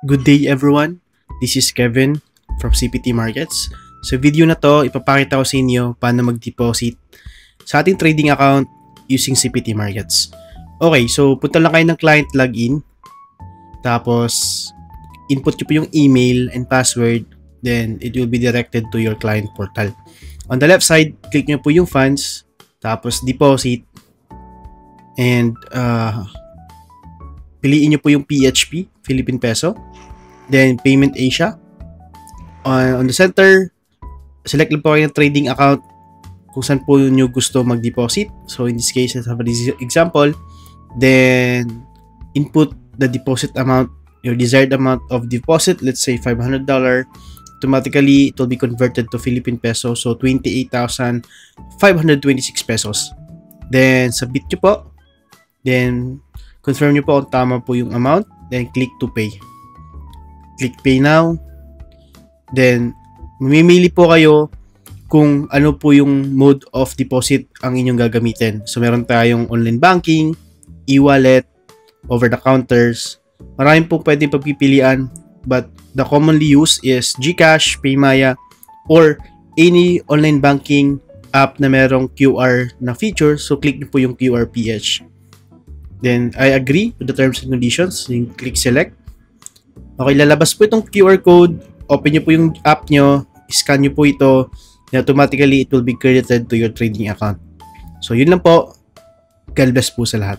Good day everyone, this is Kevin from CPT Markets. Sa video na to, ipapakita ko sa inyo paano mag-deposit sa ating trading account using CPT Markets. Okay, so punta lang kayo ng client login. Tapos, input nyo po yung email and password. Then, it will be directed to your client portal. On the left side, click nyo po yung funds. Tapos, deposit. And, piliin nyo po yung PHP, Philippine Peso. Then, Payment Asia. On the center, select lang po kayo ng trading account kung saan po nyo gusto mag-deposit. So, in this case, let's have an example. Then, input the deposit amount, your desired amount of deposit, let's say $500. Automatically, it will be converted to Philippine Peso. So, 28,526 pesos. Then, submit nyo po. Then, confirm nyo po kung tama po yung amount. Then, click to pay. Click pay now. Then, mamimili po kayo kung ano po yung mode of deposit ang inyong gagamitin. So, meron tayong online banking, e-wallet, over-the-counters. Maraming po pwedeng pagpipilian. But, the commonly used is GCash, Paymaya, or any online banking app na merong QR na feature. So, click nyo po yung QRPH. Then, I agree with the terms and conditions. Then, click select. Okay, lalabas po itong QR code. Open nyo po yung app nyo. Scan nyo po ito. And automatically, it will be credited to your trading account. So, yun lang po. God bless po sa lahat.